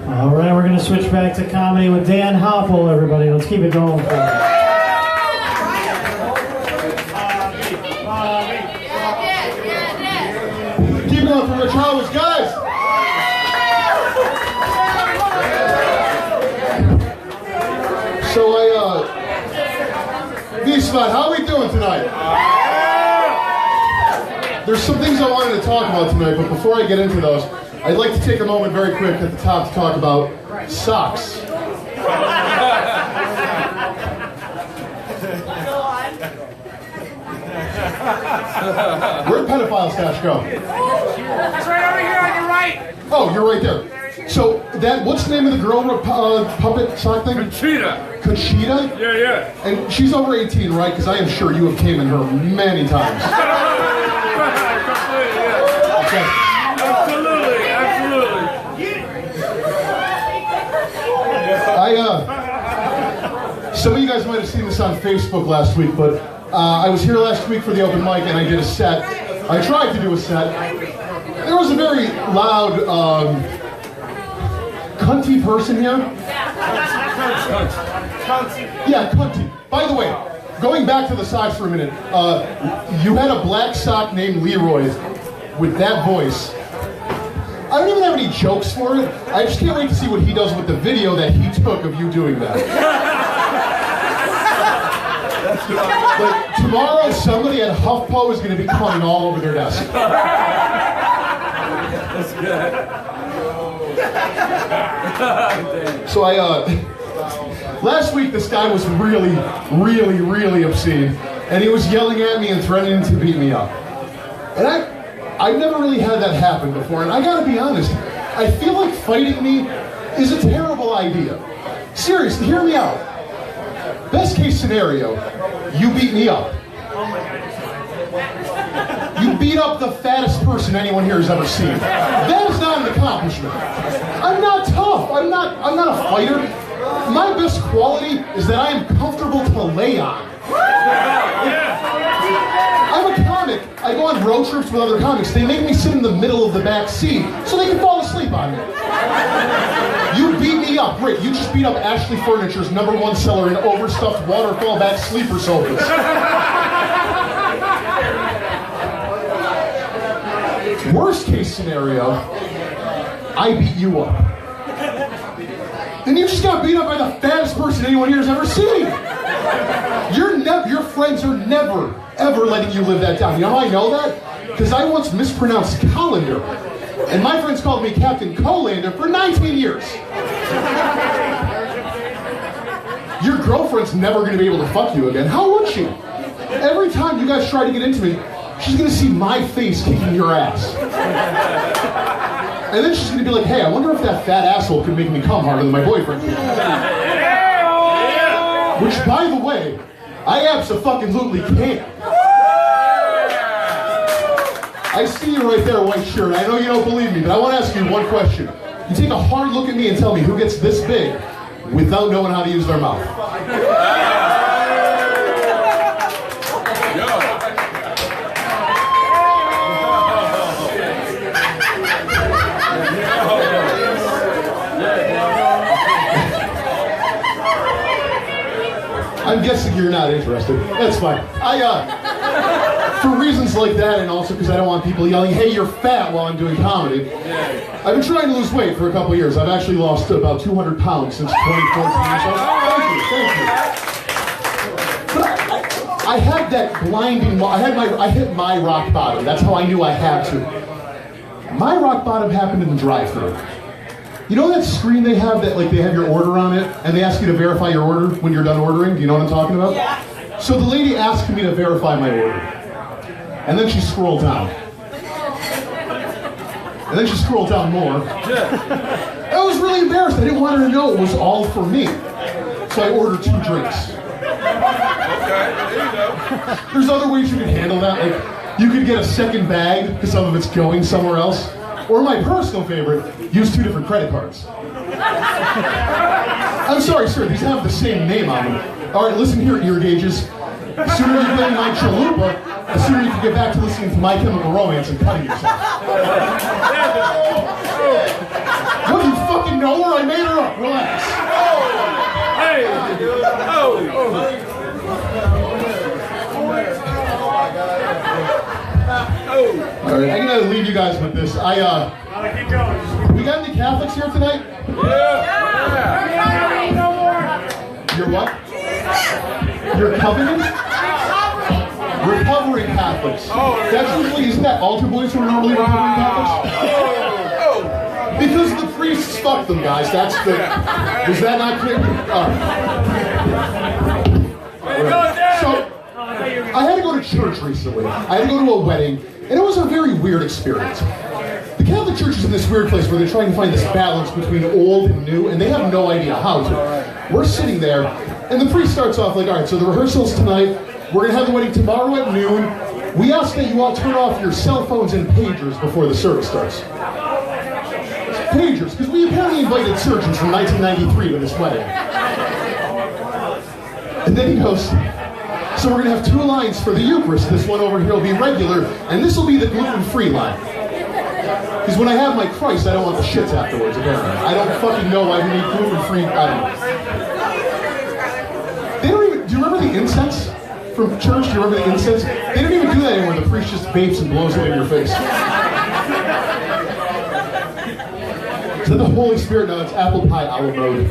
All right, we're going to switch back to comedy with Dan Hoppel, everybody. Let's keep it going for you. Keep it going for Rich Howard's guys. So V-Spot, how are we doing tonight? There's some things I wanted to talk about tonight, but before I get into those, I'd like to take a moment very quick at the top to talk about socks. Where'd pedophile stash go? It's right over here on your right. Oh, you're right there. So, what's the name of the girl puppet sock thing? Conchita. Conchita? Yeah. And she's over 18, right? Because I am sure you have tamed her many times. Okay. Absolutely. Some of you guys might have seen this on Facebook last week, but I was here last week for the open mic and I did a set. I tried to do a set. There was a very loud, cunty person here. Yeah, cunty. By the way, going back to the socks for a minute, you had a black sock named Leroy with that voice. I don't even have any jokes for it. I just can't wait to see what he does with the video that he took of you doing that. Like, tomorrow, somebody at Hoppel is going to be coming all over their desk. That's good. So last week this guy was really obscene, and he was yelling at me and threatening to beat me up. And I've never really had that happen before, and I gotta be honest, I feel like fighting me is a terrible idea. Seriously, hear me out. Best case scenario, you beat me up. You beat up the fattest person anyone here has ever seen. That is not an accomplishment. I'm not tough. I'm not a fighter. My best quality is that I am comfortable to lay on. I'm a comic. I go on road trips with other comics. They make me sit in the middle of the back seat so they can fall asleep on me. You beat me up. Great. You just beat up Ashley Furniture's #1 seller in overstuffed waterfall back sleeper sofas. Worst case scenario, I beat you up. Then you just got beat up by the fattest person anyone here has ever seen. Your friends are never, ever letting you live that down. You know how I know that? Because I once mispronounced colander, and my friends called me Captain Colander for 19 years. Your girlfriend's never going to be able to fuck you again. How would she? Every time you guys try to get into me, she's going to see my face kicking your ass. And then she's going to be like, hey, I wonder if that fat asshole can make me come harder than my boyfriend can. Which, by the way, I abso-fucking-lutely can. I see you right there, white shirt. I know you don't believe me, but I want to ask you one question. You take a hard look at me and tell me who gets this big without knowing how to use their mouth. I'm guessing you're not interested. That's fine. For reasons like that, and also because I don't want people yelling, hey, you're fat, while I'm doing comedy, I've been trying to lose weight for a couple years. I've actually lost about 200 pounds since 2014. So thank you. But I had that blinding, I hit my rock bottom. That's how I knew I had to. My rock bottom happened in the drive-thru. You know that screen they have that, like, they have your order on it, and they ask you to verify your order when you're done ordering? Do you know what I'm talking about? Yeah. So the lady asked me to verify my order. And then she scrolled down. And then she scrolled down more. I was really embarrassed. I didn't want her to know it was all for me. So I ordered 2 drinks. Okay, there you go. There's other ways you can handle that. Like, you could get a second bag because some of it's going somewhere else. Or my personal favorite, use 2 different credit cards. I'm sorry, sir, these have the same name on them. All right, listen here, ear gauges. The sooner you get in my chalupa, the sooner you can get back to listening to My Chemical Romance and cutting yourself. What, you fucking know where I Relax. Hey! Oh! All right, I'm gonna leave you guys with this. Keep going. We got any Catholics here tonight? You're what? You're covenant? Recovering Catholics. That's usually, isn't that altar boys who are normally recovering Catholics? Because the priests fuck them, guys. That's the. Is that not clear? So, I had to go to church recently. I had to go to a wedding, and it was a very weird experience. The Catholic Church is in this weird place where they're trying to find this balance between old and new, and they have no idea how to. We're sitting there, and the priest starts off like, all right, so the rehearsal's tonight. We're going to have the wedding tomorrow at noon. We ask that you all turn off your cell phones and pagers before the service starts. Pagers, because we apparently invited surgeons from 1993 to this wedding. And then he goes, so we're going to have two lines for the Eucharist. This one over here will be regular, and this will be the gluten-free line. Because when I have my Christ, I don't want the shits afterwards, apparently. I don't fucking know why we need gluten-free. I don't know. They don't even, do you remember the incense from church? Do you remember the incense? They don't even do that anymore. The priest just vapes and blows it in your face. Is that the Holy Spirit? No, it's apple pie a la mode.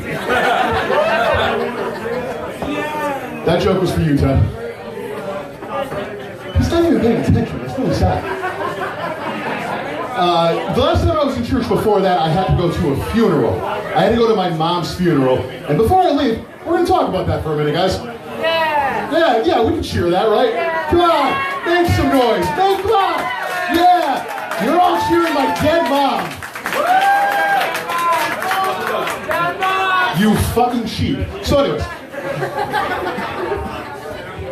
That joke was for you, Ted. He's not even paying attention. That's really sad. The last time I was in church before that, I had to go to a funeral. I had to go to my mom's funeral. And before I leave, we're going to talk about that for a minute, guys. Yeah, we can cheer that, right? Yeah. Come on, make some noise. Come on. Yeah, you're all cheering my dead mom. You fucking sheep. So anyways,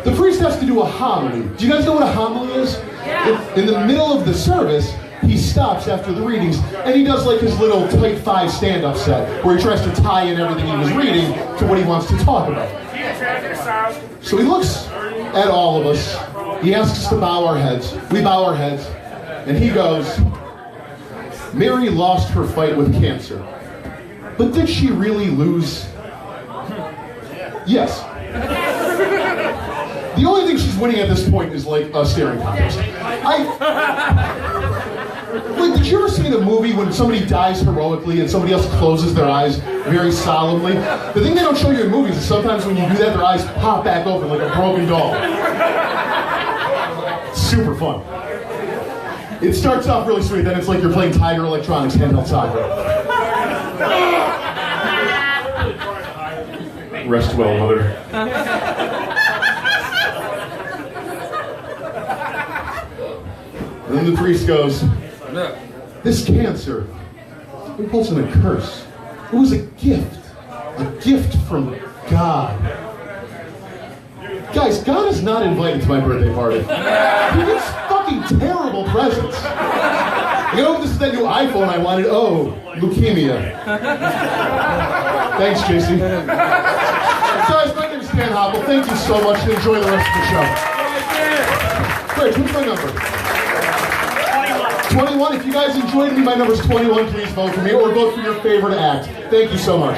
the priest has to do a homily. Do you guys know what a homily is? Yeah. In the middle of the service, he stops after the readings, and he does like his little tight 5 stand-up set, where he tries to tie in everything he was reading to what he wants to talk about. So he looks at all of us. He asks us to bow our heads. We bow our heads, and he goes, Mary lost her fight with cancer. But did she really lose? Yes. The only thing she's winning at this point is like a staring contest. Like, did you ever see in a movie when somebody dies heroically and somebody else closes their eyes very solemnly? The thing they don't show you in movies is sometimes when you do that, their eyes pop back open like a broken doll. Super fun. It starts off really sweet, then it's like you're playing Tiger Electronics handheld soccer. Rest well, mother. And then the priest goes, this cancer, it wasn't a curse. It was a gift from God. Guys, God is not invited to my birthday party. He gets fucking terrible presents. You know, this is that new iPhone I wanted. Oh, leukemia. Thanks, JC. Guys, my name is Dan Hoppel. Thank you so much, and enjoy the rest of the show. Great, what's my number? 21. If you guys enjoyed me, my number's 21. Please vote for me, or vote for your favorite act. Thank you so much.